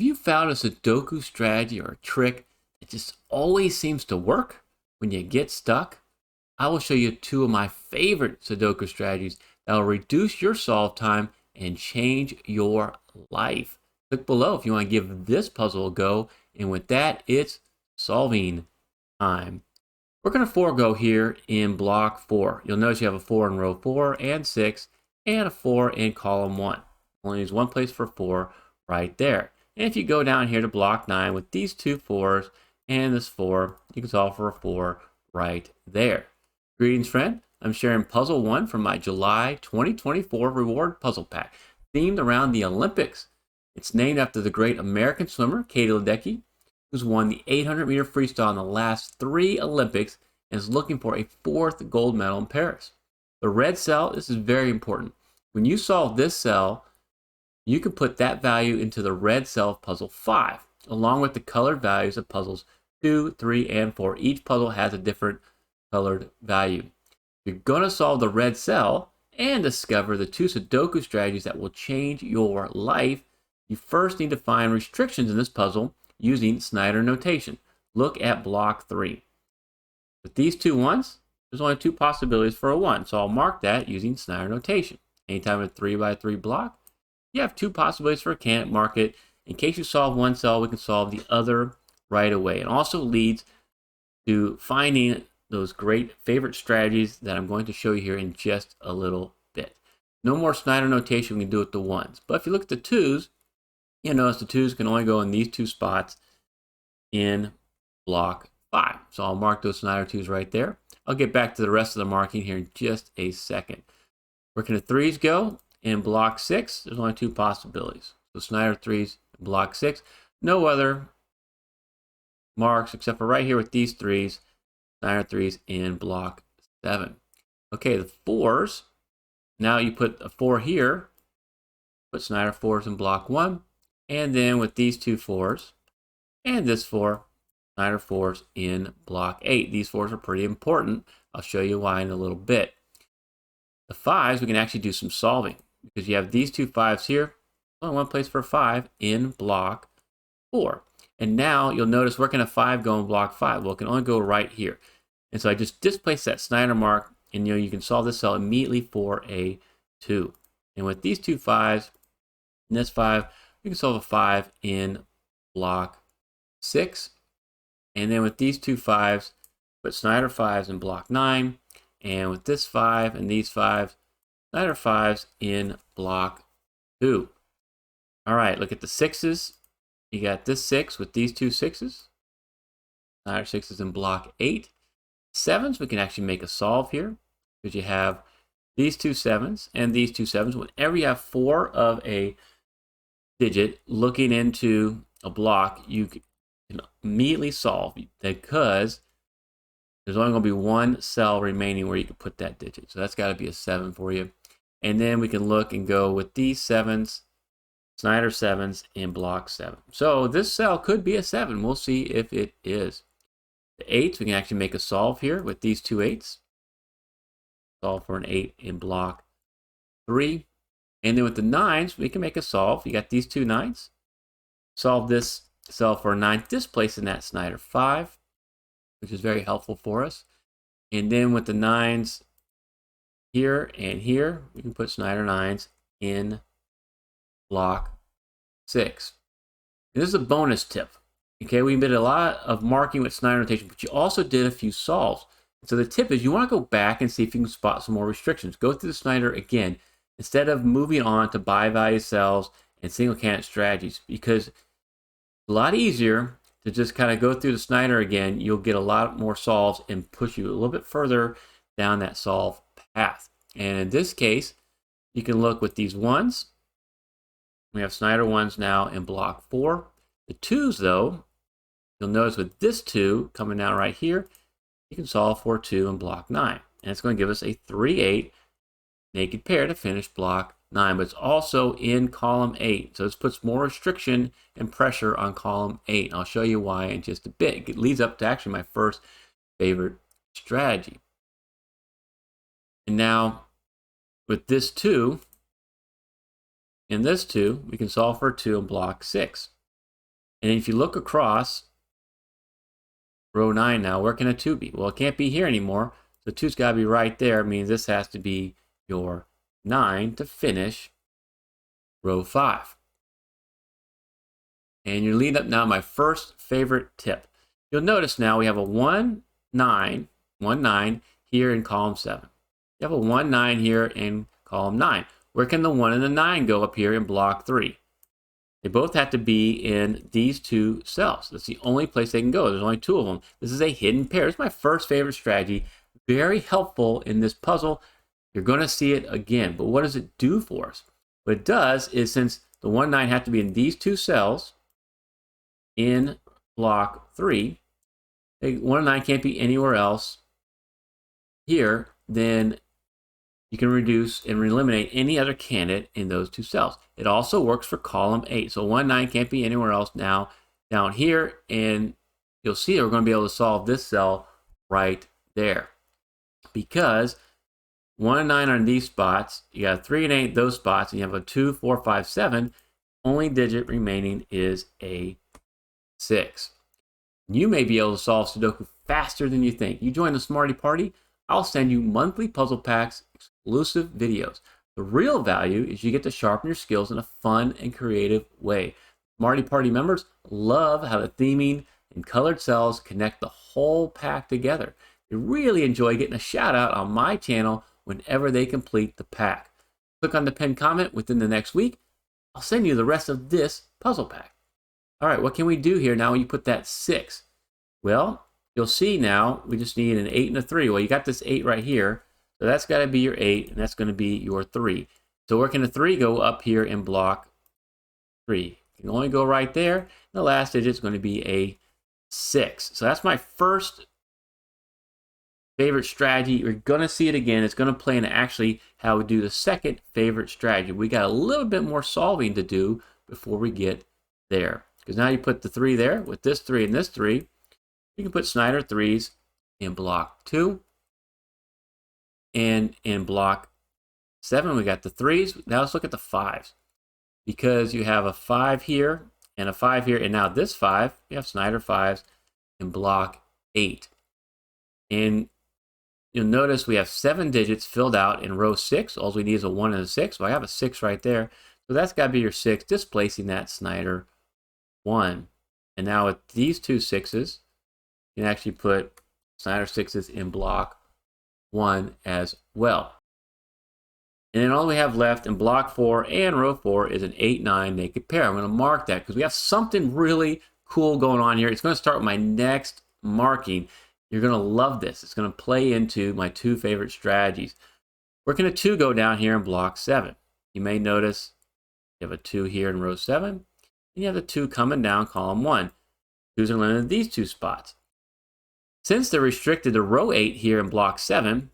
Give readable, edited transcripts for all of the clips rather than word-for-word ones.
Have you found a Sudoku strategy or a trick that just always seems to work when you get stuck? I will show you two of my favorite Sudoku strategies that will reduce your solve time and change your life. Click below if you want to give this puzzle a go. And with that, it's solving time. We're going to forego here in block 4. You'll notice you have a 4 in row 4 and 6 and a 4 in column 1. Only use one place for 4 right there. And if you go down here to block 9 with these two 4s and this 4, you can solve for a 4 right there. Greetings, friend. I'm sharing puzzle 1 from my July 2024 reward puzzle pack themed around the Olympics. It's named after the great American swimmer, Katie Ledecky, who's won the 800-meter freestyle in the last 3 Olympics and is looking for a 4th gold medal in Paris. The red cell, this is very important. When you solve this cell, you can put that value into the red cell of puzzle 5, along with the colored values of puzzles 2, 3, and 4. Each puzzle has a different colored value. You're going to solve the red cell and discover the 2 Sudoku strategies that will change your life. You first need to find restrictions in this puzzle using Snyder notation. Look at block 3. With these two ones, there's only 2 possibilities for a 1, so I'll mark that using Snyder notation. Anytime in a 3 by 3 block, you have 2 possibilities for a can't mark it. In case you solve one cell, we can solve the other right away. It also leads to finding those great favorite strategies that I'm going to show you here in just a little bit. No more Snyder notation, we can do it the 1s. But if you look at the 2s, you'll notice the 2s can only go in these 2 spots in block 5. So I'll mark those Snyder 2s right there. I'll get back to the rest of the marking here in just a second. Where can the 3s go? In block 6, there's only 2 possibilities. So Snyder 3s in block 6. No other marks except for right here with these 3s. Snyder 3s in block 7. Okay, the 4s. Now you put a 4 here. Put Snyder 4s in block 1. And then with these 2 4s and this 4, Snyder 4s in block 8. These 4s are pretty important. I'll show you why in a little bit. The 5s, we can actually do some solving because you have these 2 5s here. Only one place for 5 in block 4. And now you'll notice where can a 5 go in block 5? Well, it can only go right here. And so I just displaced that Snyder mark, and you can solve this cell immediately for a 2. And with these 2 5s and this 5, we can solve a 5 in block 6. And then with these 2 5s, put Snyder 5s in block 9. And with this 5 and these 5s, Snyder 5s in block 2. All right, look at the 6s. You got this 6 with these 2 6s. Snyder 6s in block 8. 7s, we can actually make a solve here because you have these 2 7s and these 2 7s. Whenever you have 4 of a digit looking into a block, you can immediately solve because there's only going to be 1 cell remaining where you can put that digit. So that's got to be a 7 for you. And then we can look and go with these 7s, Snyder 7s in block 7. So this cell could be a 7. We'll see if it is. The 8s, we can actually make a solve here with these 2 8s. Solve for an 8 in block 3. And then with the 9s, we can make a solve. You got these 2 9s. Solve this cell for a 9, displacing that Snyder 5, which is very helpful for us. And then with the 9s here and here, we can put Snyder 9s in block 6. And this is a bonus tip. Okay, we did a lot of marking with Snyder notation, but you also did a few solves. So the tip is you want to go back and see if you can spot some more restrictions. Go through the Snyder again instead of moving on to buy value cells and single candidate strategies, because it's a lot easier to just kind of go through the Snyder again. You'll get a lot more solves and push you a little bit further down that solve path. And in this case, you can look with these 1s. We have Snyder 1s now in block 4. The 2s, though, you'll notice with this 2 coming down right here, you can solve for 2 in block 9. And it's going to give us a 3-8 naked pair to finish block 9. But it's also in column 8. So this puts more restriction and pressure on column 8. I'll show you why in just a bit. It leads up to actually my first favorite strategy. And now with this 2, and this 2, we can solve for 2 in block 6. And if you look across row 9 now, where can a 2 be? Well, it can't be here anymore. So 2's got to be right there. It means this has to be your 9 to finish row 5. And you lead up now my first favorite tip. You'll notice now we have a 1, 9, 1, 9 here in column 7. You have a 1, 9 here in column 9. Where can the 1 and the 9 go up here in block 3? They both have to be in these two cells. That's the only place they can go. There's only 2 of them. This is a hidden pair. It's my first favorite strategy. Very helpful in this puzzle. You're going to see it again. But what does it do for us? What it does is, since the 1, 9 have to be in these 2 cells in block 3, 1 and 9 can't be anywhere else here, then you can reduce and eliminate any other candidate in those 2 cells. It also works for column 8. So 1, 9 can't be anywhere else now down here, and you'll see that we're going to be able to solve this cell right there. Because 1 and 9 are in these spots, you got 3 and 8 those spots, and you have a 2, 4, 5, 7. Only digit remaining is a 6. You may be able to solve Sudoku faster than you think. You join the Smarty Party, I'll send you monthly puzzle packs, exclusive videos. The real value is you get to sharpen your skills in a fun and creative way. Smarty Party members love how the theming and colored cells connect the whole pack together. They really enjoy getting a shout out on my channel whenever they complete the pack. Click on the pinned comment within the next week. I'll send you the rest of this puzzle pack. All right, what can we do here now when you put that 6? Well, you'll see now we just need an 8 and a 3. Well, you got this 8 right here, so that's got to be your 8, and that's going to be your 3. So where can the 3 go? Up here in block 3. You can only go right there. And the last digit is going to be a 6. So that's my first favorite strategy. You're going to see it again. It's going to play into actually how we do the second favorite strategy. We got a little bit more solving to do before we get there. Because now you put the 3 there with this 3 and this 3. You can put Snyder 3s in block 2. And in block 7, we got the 3s. Now let's look at the 5s. Because you have a 5 here and a 5 here. And now this 5, you have Snyder 5s in block 8. And you'll notice we have 7 digits filled out in row 6. All we need is a 1 and a 6. So I have a 6 right there. So that's got to be your 6, displacing that Snyder 1. And now with these 2 6s, you can actually put Snyder 6s in block 1 as well. And then all we have left in block 4 and row 4 is an 8, 9 naked pair. I'm going to mark that because we have something really cool going on here. It's going to start with my next marking. You're going to love this. It's going to play into my 2 favorite strategies. Where can a 2 go down here in block 7? You may notice you have a 2 here in row 7. And you have the 2 coming down column 1. 2s are limited to these 2 spots. Since they're restricted to row 8 here in block 7,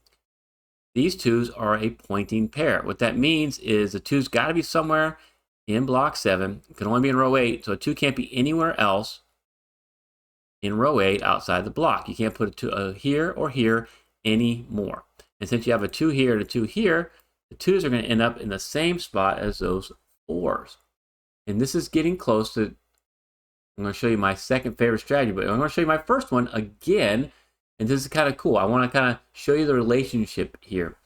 these 2s are a pointing pair. What that means is the 2's got to be somewhere in block 7. It can only be in row 8, so a 2 can't be anywhere else in row 8 outside the block. You can't put a 2 here or here anymore. And since you have a 2 here and a 2 here, the 2's are going to end up in the same spot as those 4s. And this is getting close to, I'm going to show you my second favorite strategy, but I'm going to show you my first one again. And this is kind of cool. I want to kind of show you the relationship here.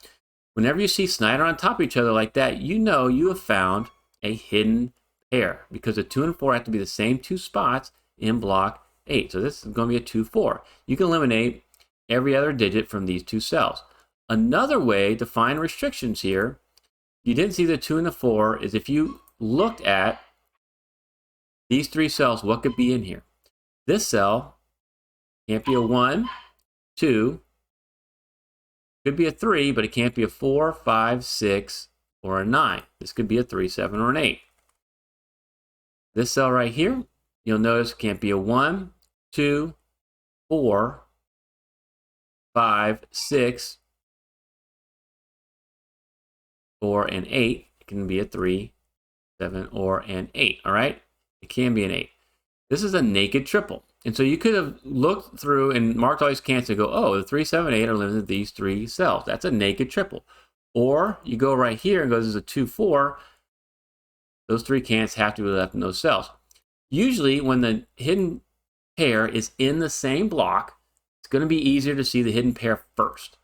Whenever you see Snyder on top of each other like that, you know you have found a hidden pair because the 2 and 4 have to be the same 2 spots in block 8. So this is going to be a 2, 4. You can eliminate every other digit from these 2 cells. Another way to find restrictions here, you didn't see the 2 and the 4, is if you looked at these 3 cells, what could be in here? This cell can't be a 1, 2, could be a 3, but it can't be a 4, 5, 6, or a 9. This could be a 3, 7, or an 8. This cell right here, you'll notice can't be a 1, 2, 4, 5, 6, or an 8. It can be a 3, 7, or an 8, all right? It can be an 8. This is a naked triple. And so you could have looked through and marked all these cans and go, oh, the 3, 7, 8 are limited to these 3 cells. That's a naked triple. Or you go right here and go, this is a 2, 4. Those 3 cans have to be left in those cells. Usually when the hidden pair is in the same block, it's going to be easier to see the hidden pair first,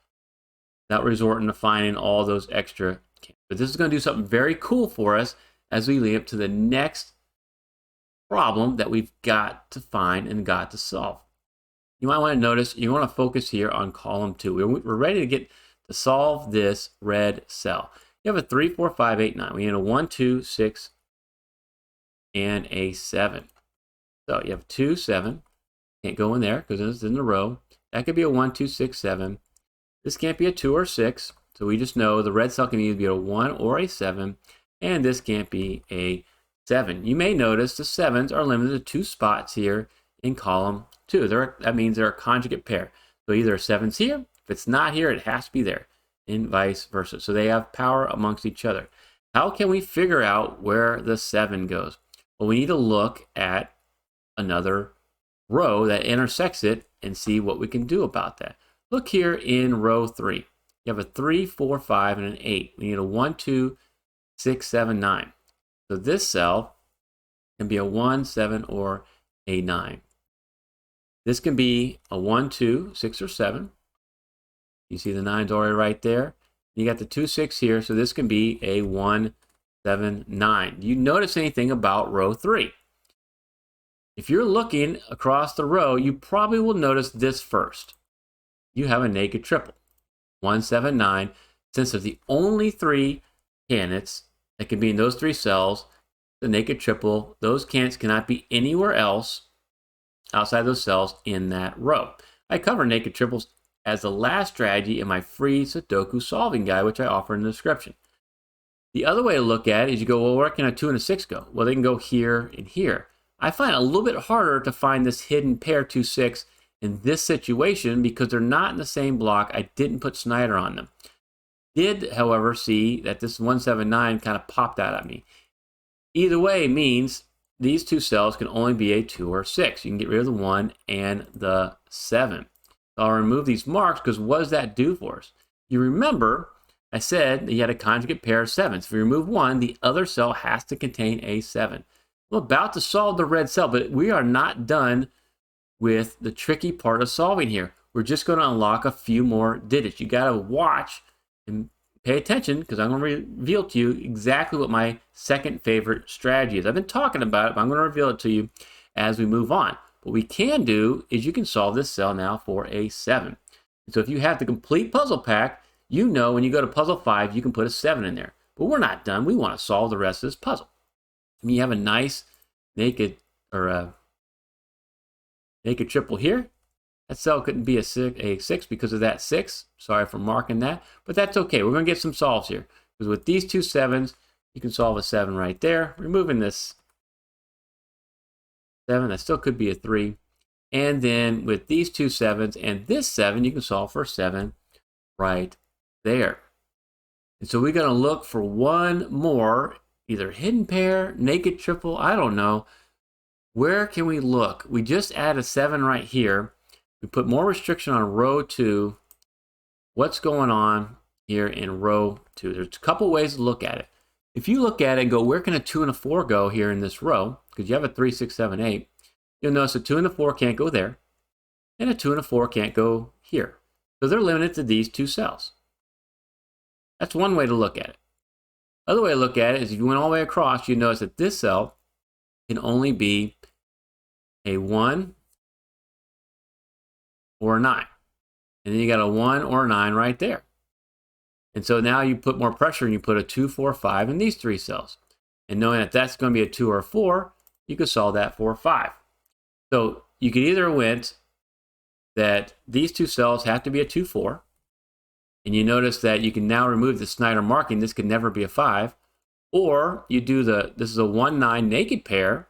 without resorting to finding all those extra. But this is going to do something very cool for us as we lead up to the next problem that we've got to find and got to solve. You might want to notice, you want to focus here on column 2. We're ready to get to solve this red cell. You have a 3, 4, 5, 8, 9. We need a 1, 2, 6, and a 7. So you have 2, 7. Can't go in there because it's in the row. That could be a 1, 2, 6, 7. This can't be a 2 or 6. So we just know the red cell can either be a 1 or a 7. And this can't be a 7. You may notice the 7s are limited to 2 spots here in column 2. That means they're a conjugate pair. So either a 7's here. If it's not here, it has to be there, and vice versa. So they have power amongst each other. How can we figure out where the 7 goes? Well, we need to look at another row that intersects it and see what we can do about that. Look here in row 3. You have a 3, 4, 5, and an 8. We need a 1, 2, 6, 7, 9. So this cell can be a 1, 7, or a 9. This can be a 1, 2, 6, or 7. You see the 9's already right there. You got the 2, 6 here, so this can be a 1, 7, 9. Do you notice anything about row 3? If you're looking across the row, you probably will notice this first. You have a naked triple, 1, 7, 9. Since there's the only 3 candidates that can be in those 3 cells, the naked triple, those candidates cannot be anywhere else outside those cells in that row. I cover naked triples as the last strategy in my free Sudoku solving guide, which I offer in the description. The other way to look at it is you go, well, where can a 2 and a 6 go? Well, they can go here and here. I find it a little bit harder to find this hidden pair 2, 6 in this situation because they're not in the same block. I didn't put Snyder on them. Did, however, see that this 1, 7, 9 kind of popped out at me. Either way means these 2 cells can only be a 2 or 6. You can get rid of the 1 and the 7. I'll remove these marks because what does that do for us? You remember I said that you had a conjugate pair of 7s. If you remove 1, the other cell has to contain a 7. We're about to solve the red cell, but we are not done with the tricky part of solving here. We're just going to unlock a few more digits. You got to watch and pay attention because I'm going to reveal to you exactly what my second favorite strategy is. I've been talking about it, but I'm going to reveal it to you as we move on. What we can do is you can solve this cell now for a 7. And so if you have the complete puzzle pack, you know when you go to puzzle 5, you can put a 7 in there. But we're not done. We want to solve the rest of this puzzle. I mean, you have a nice naked triple here. That cell couldn't be a 6 because of that 6. Sorry for marking that, but that's okay. We're going to get some solves here. Because with these 2 7s, you can solve a 7 right there. Removing this 7, that still could be a 3. And then with these 2 7s and this 7, you can solve for a 7 right there. And so we're going to look for one more, either hidden pair, naked triple, I don't know. Where can we look? We just add a 7 right here. We put more restriction on row 2. What's going on here in row 2? There's a couple ways to look at it. If you look at it and go, where can a 2 and a 4 go here in this row? Because you have a 3, 6, 7, 8. You'll notice a 2 and a 4 can't go there. And a 2 and a 4 can't go here. So they're limited to these 2 cells. That's one way to look at it. Other way to look at it is if you went all the way across, you notice that this cell can only be a 1 or a 9. And then you got a 1 or a 9 right there. And so now you put more pressure and you put a 2, 4, 5 in these 3 cells. And knowing that that's going to be a 2 or a 4, you could solve that for a 5. So you could either went that these 2 cells have to be a 2, 4. And you notice that you can now remove the Snyder marking. This could never be a 5. Or you do this is a 1, 9 naked pair.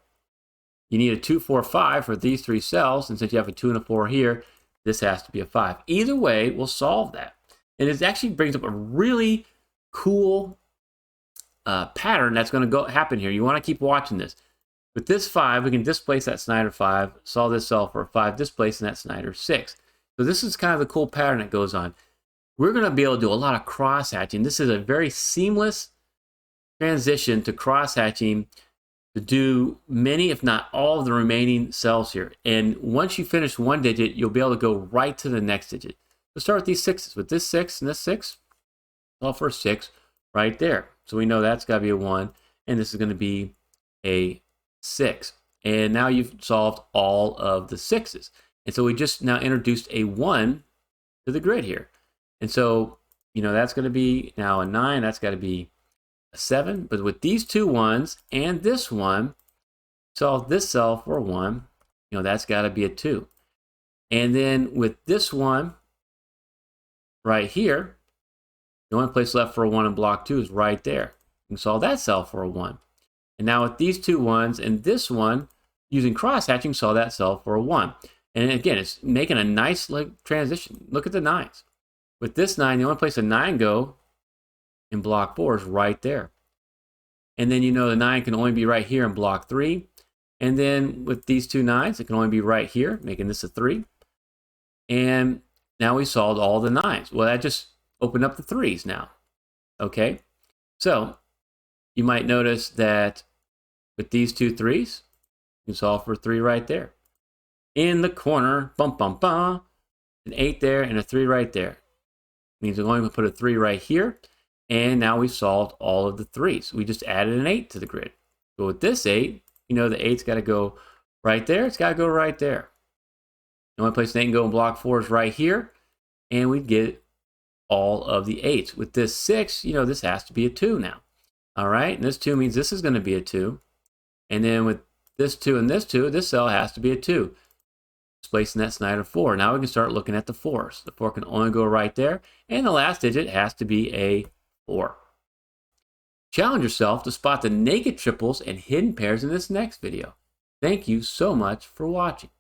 You need a 2, 4, 5 for these 3 cells. And since you have a 2 and a 4 here, this has to be a 5. Either way, we'll solve that. And it actually brings up a really cool pattern that's going to happen here. You want to keep watching this. With this 5, we can displace that Snyder 5, solve this cell for a 5, displacing that Snyder 6. So this is kind of the cool pattern that goes on. We're going to be able to do a lot of cross-hatching. This is a very seamless transition to cross-hatching to do many, if not all, of the remaining cells here. And once you finish one digit, you'll be able to go right to the next digit. Let's start with these sixes. With this 6 and this 6, all for 6 right there. So we know that's got to be a 1, and this is going to be a 6. And now you've solved all of the 6s. And so we just now introduced a 1 to the grid here. And so, that's going to be now a 9. That's got to be a 7. But with these two 1s and this 1, solve this cell for a 1. That's got to be a 2. And then with this 1 right here, the only place left for a 1 in block 2 is right there. You can solve that cell for a 1. And now with these two 1s and this 1, using cross-hatching, solve that cell for a 1. And again, it's making a nice transition. Look at the 9s. With this 9, the only place a 9 go in block 4 is right there. And then the 9 can only be right here in block 3. And then with these two 9s, it can only be right here, making this a 3. And now we solved all the 9s. Well, that just opened up the 3s now. Okay? So you might notice that with these two 3s, you can solve for 3 right there. In the corner, bum, bum, bum, an 8 there and a 3 right there. Means we're going to put a 3 right here. And now we've solved all of the 3s. We just added an 8 to the grid. But with this 8, the 8's got to go right there. It's got to go right there. The only place an 8 can go in block 4 is right here. And we get all of the 8s. With this 6, this has to be a 2 now. All right, and this 2 means this is going to be a 2. And then with this 2 and this 2, this cell has to be a 2. Displacing that Snyder 4. Now we can start looking at the 4s. The 4 can only go right there. And the last digit has to be a 4. Challenge yourself to spot the naked triples and hidden pairs in this next video. Thank you so much for watching.